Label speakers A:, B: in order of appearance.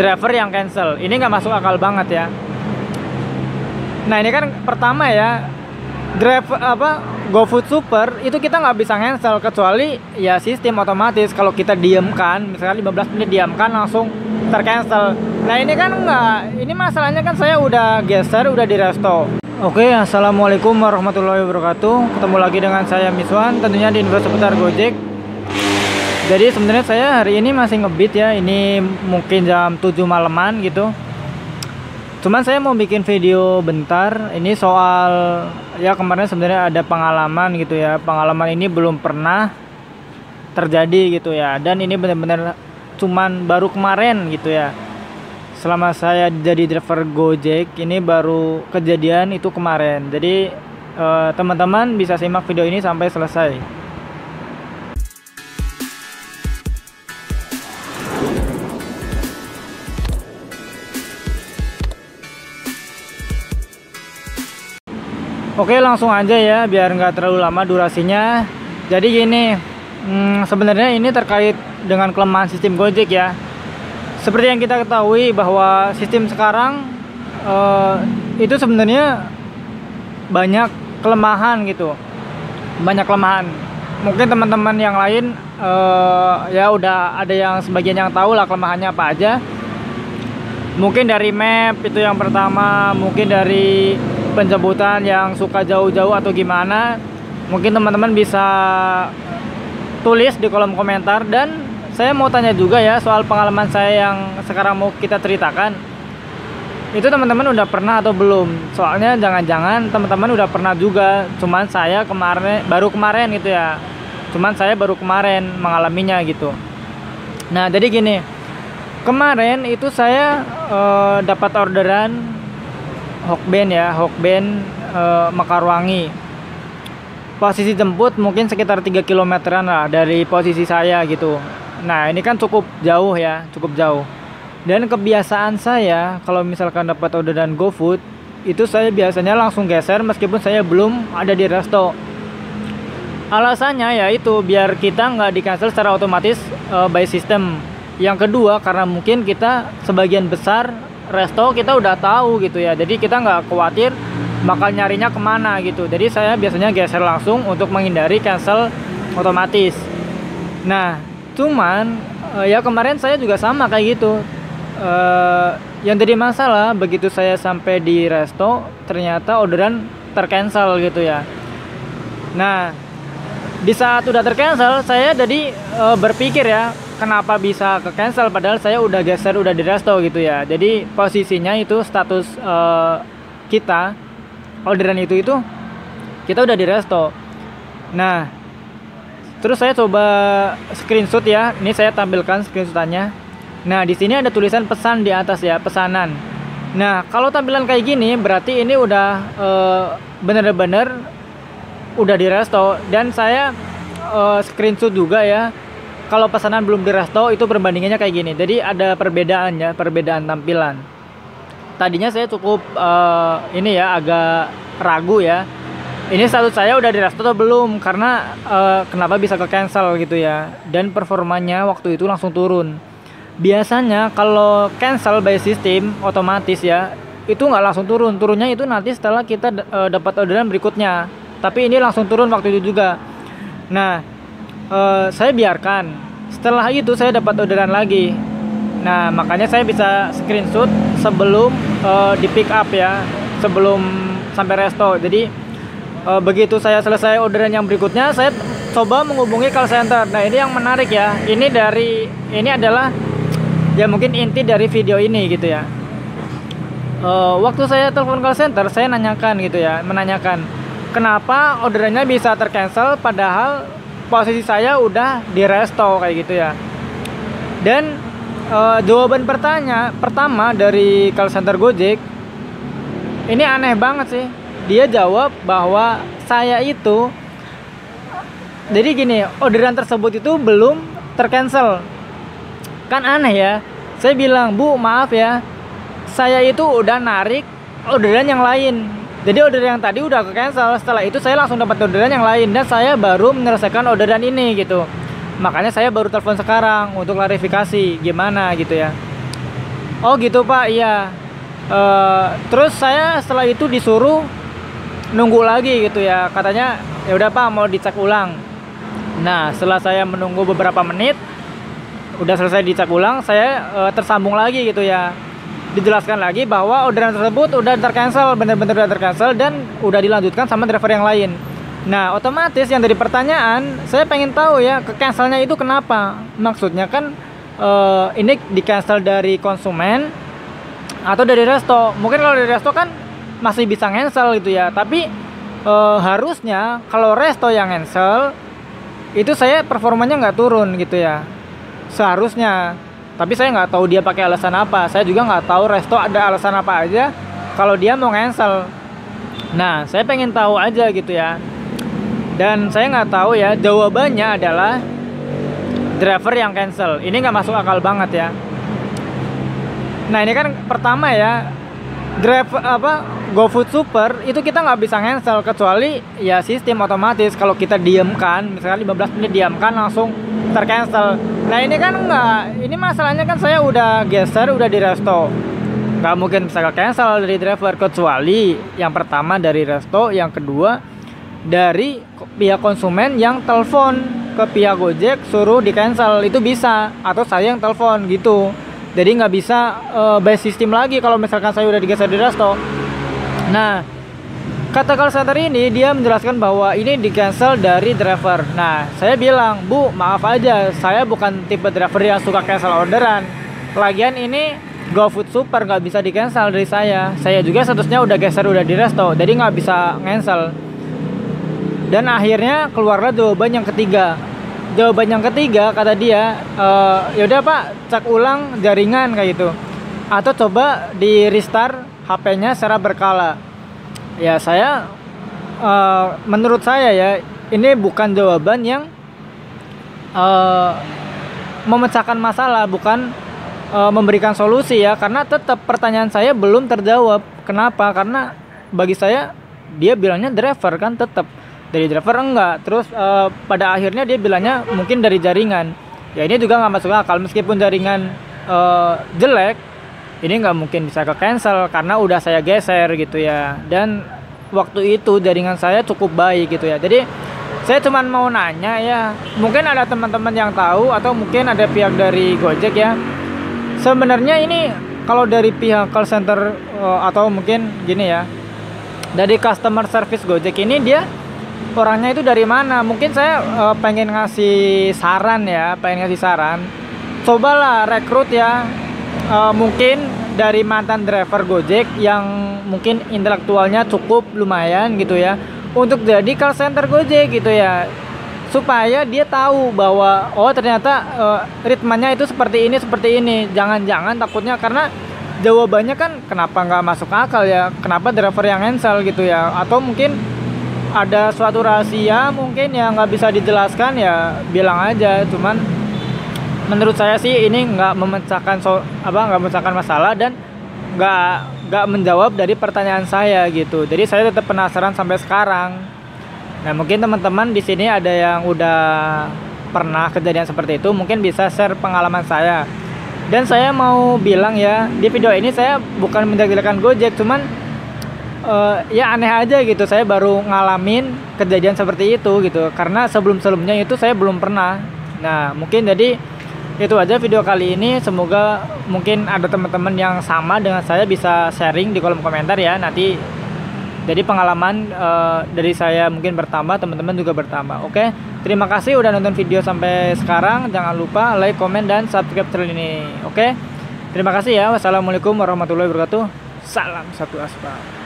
A: driver yang cancel. Ini nggak masuk akal banget ya. Nah ini kan pertama ya, driver GoFood Super itu kita nggak bisa cancel kecuali ya sistem otomatis. Kalau kita diamkan, misalnya 15 menit diamkan langsung tercancel. Nah ini kan enggak, ini masalahnya kan saya udah geser, udah di resto. Oke, assalamualaikum warahmatullahi wabarakatuh. Ketemu lagi dengan saya Miswan, tentunya di info seputar Gojek. Jadi sebenarnya saya hari ini masih ngebit ya, ini mungkin jam 7 malaman gitu. Cuman saya mau bikin video bentar, ini soal ya kemarin sebenarnya ada pengalaman gitu ya. Pengalaman ini belum pernah terjadi gitu ya, dan ini benar-benar cuman baru kemarin gitu ya. Selama saya jadi driver Gojek ini baru kejadian itu kemarin. Jadi teman-teman bisa simak video ini sampai selesai. Oke, langsung aja ya biar nggak terlalu lama durasinya. Jadi gini, sebenarnya ini terkait dengan kelemahan sistem Gojek ya. Seperti yang kita ketahui bahwa sistem sekarang itu sebenarnya banyak kelemahan gitu, banyak kelemahan. Mungkin teman-teman yang lain ya udah ada yang sebagian yang tahu lah kelemahannya apa aja. Mungkin dari map itu yang pertama, mungkin dari penjemputan yang suka jauh-jauh atau gimana. Mungkin teman-teman bisa tulis di kolom komentar. Dan saya mau tanya juga ya soal pengalaman saya yang sekarang mau kita ceritakan. Itu teman-teman udah pernah atau belum? Soalnya jangan-jangan teman-teman udah pernah juga, cuman saya baru kemarin gitu ya. Cuman saya baru kemarin mengalaminya gitu. Nah, jadi gini. Kemarin itu saya dapat orderan Hokben ya, Hokben Mekarwangi. Posisi jemput mungkin sekitar 3 kilometeran lah dari posisi saya gitu. Nah ini kan cukup jauh ya, cukup jauh. Dan kebiasaan saya kalau misalkan dapat orderan GoFood itu saya biasanya langsung geser meskipun saya belum ada di resto. Alasannya yaitu biar kita nggak di cancel secara otomatis by system. Yang kedua karena mungkin kita sebagian besar resto kita udah tahu gitu ya, jadi kita nggak khawatir bakal nyarinya kemana gitu. Jadi saya biasanya geser langsung untuk menghindari cancel otomatis. Nah cuman ya kemarin saya juga sama kayak gitu. Yang jadi masalah begitu saya sampai di resto ternyata orderan tercancel gitu ya. Nah di saat udah tercancel saya jadi berpikir ya, kenapa bisa ke cancel padahal saya udah geser, udah di resto gitu ya. Jadi posisinya itu status kita orderan itu kita udah di resto. Nah terus saya coba screenshot ya, ini saya tampilkan screenshotannya. Nah di sini ada tulisan pesan di atas ya, pesanan. Nah kalau tampilan kayak gini berarti ini udah bener-bener udah di resto. Dan saya screenshot juga ya, kalau pesanan belum di resto itu perbandingannya kayak gini. Jadi ada perbedaan ya, perbedaan tampilan. Tadinya saya cukup ini ya agak ragu ya, ini status saya udah di resto atau belum, karena kenapa bisa ke cancel gitu ya. Dan performanya waktu itu langsung turun. Biasanya kalau cancel by system otomatis ya itu nggak langsung turun, turunnya itu nanti setelah kita dapat orderan berikutnya. Tapi ini langsung turun waktu itu juga. Nah saya biarkan, setelah itu saya dapat orderan lagi. Nah makanya saya bisa screenshot sebelum di pick up ya, sebelum sampai resto. Jadi begitu saya selesai orderan yang berikutnya, saya coba menghubungi call center. Nah ini yang menarik ya, ini adalah ya mungkin inti dari video ini gitu ya. Waktu saya telepon call center, saya nanyakan gitu ya, menanyakan kenapa orderannya bisa tercancel padahal posisi saya udah di resto kayak gitu ya. Dan jawaban pertama dari call center Gojek ini aneh banget sih. Dia jawab bahwa saya itu, jadi gini, orderan tersebut itu belum tercancel. Kan aneh ya. Saya bilang, Bu maaf ya, saya itu udah narik orderan yang lain. Jadi orderan yang tadi udah ke cancel. Setelah itu saya langsung dapat orderan yang lain, dan saya baru menyelesaikan orderan ini gitu. Makanya saya baru telepon sekarang untuk klarifikasi gimana gitu ya. Oh gitu Pak, iya. Terus saya setelah itu disuruh nunggu lagi gitu ya, katanya ya udah Pak mau dicek ulang. Nah setelah saya menunggu beberapa menit, udah selesai dicek ulang, saya tersambung lagi gitu ya, dijelaskan lagi bahwa orderan tersebut udah tercancel, bener-bener udah tercancel dan udah dilanjutkan sama driver yang lain. Nah otomatis yang dari pertanyaan saya pengen tahu ya, ke cancelnya itu kenapa, maksudnya kan ini di cancel dari konsumen atau dari resto. Mungkin kalau dari resto kan masih bisa cancel gitu ya, tapi harusnya kalau resto yang cancel itu saya performanya nggak turun gitu ya, seharusnya. Tapi saya nggak tahu dia pakai alasan apa, saya juga nggak tahu resto ada alasan apa aja kalau dia mau cancel. Nah saya pengen tahu aja gitu ya, dan saya nggak tahu ya, jawabannya adalah driver yang cancel. Ini nggak masuk akal banget ya. Nah ini kan pertama ya, driver GoFood Super itu kita nggak bisa cancel kecuali ya sistem otomatis. Kalau kita diamkan, misalnya 15 menit diamkan langsung tercancel. Nah ini kan nggak, ini masalahnya kan saya udah geser, udah di resto, nggak mungkin bisa cancel dari driver, kecuali yang pertama dari resto, yang kedua dari pihak konsumen yang telepon ke pihak Gojek suruh di cancel, itu bisa, atau saya yang telepon gitu. Jadi nggak bisa by system lagi kalau misalkan saya udah digeser di resto. Nah kata call center ini dia menjelaskan bahwa ini di cancel dari driver. Nah saya bilang, Bu maaf aja, saya bukan tipe driver yang suka cancel orderan. Lagian ini GoFood Super nggak bisa di cancel dari saya juga statusnya udah geser, udah di resto, jadi nggak bisa cancel. Dan akhirnya keluarlah jawaban yang ketiga. Jawaban yang ketiga kata dia, ya udah Pak, cek ulang jaringan kayak gitu, atau coba di restart HP-nya secara berkala. Ya saya, menurut saya ya, ini bukan jawaban yang memecahkan masalah, bukan memberikan solusi ya, karena tetap pertanyaan saya belum terjawab. Kenapa? Karena bagi saya dia bilangnya driver kan, tetap dari driver enggak. Terus pada akhirnya dia bilangnya mungkin dari jaringan. Ya ini juga nggak masuk akal, meskipun jaringan jelek, ini nggak mungkin bisa ke cancel karena udah saya geser gitu ya. Dan waktu itu jaringan saya cukup baik gitu ya. Jadi saya cuma mau nanya ya, mungkin ada teman-teman yang tahu atau mungkin ada pihak dari Gojek ya, sebenarnya ini kalau dari pihak call center atau mungkin gini ya, dari customer service Gojek ini dia orangnya itu dari mana. Mungkin saya pengen ngasih saran ya, cobalah rekrut ya, mungkin dari mantan driver Gojek yang mungkin intelektualnya cukup lumayan gitu ya, untuk jadi call center Gojek gitu ya, supaya dia tahu bahwa oh ternyata ritmenya itu seperti ini. Jangan-jangan takutnya, karena jawabannya kan kenapa nggak masuk akal ya, kenapa driver yang cancel gitu ya, atau mungkin ada suatu rahasia mungkin yang nggak bisa dijelaskan ya, bilang aja. Cuman menurut saya sih ini nggak memecahkan masalah, dan nggak menjawab dari pertanyaan saya gitu. Jadi saya tetap penasaran sampai sekarang. Nah mungkin teman-teman di sini ada yang udah pernah kejadian seperti itu, mungkin bisa share pengalaman saya. Dan saya mau bilang ya, di video ini saya bukan menjelek-jelekan Gojek, cuman ya aneh aja gitu, saya baru ngalamin kejadian seperti itu gitu, karena sebelumnya itu saya belum pernah. Nah mungkin jadi itu aja video kali ini, semoga mungkin ada teman-teman yang sama dengan saya bisa sharing di kolom komentar ya nanti. Jadi pengalaman dari saya mungkin bertambah, teman-teman juga bertambah. Oke, terima kasih udah nonton video sampai sekarang. Jangan lupa like, komen, dan subscribe channel ini. Oke, terima kasih ya. Wassalamualaikum warahmatullahi wabarakatuh. Salam satu aspal.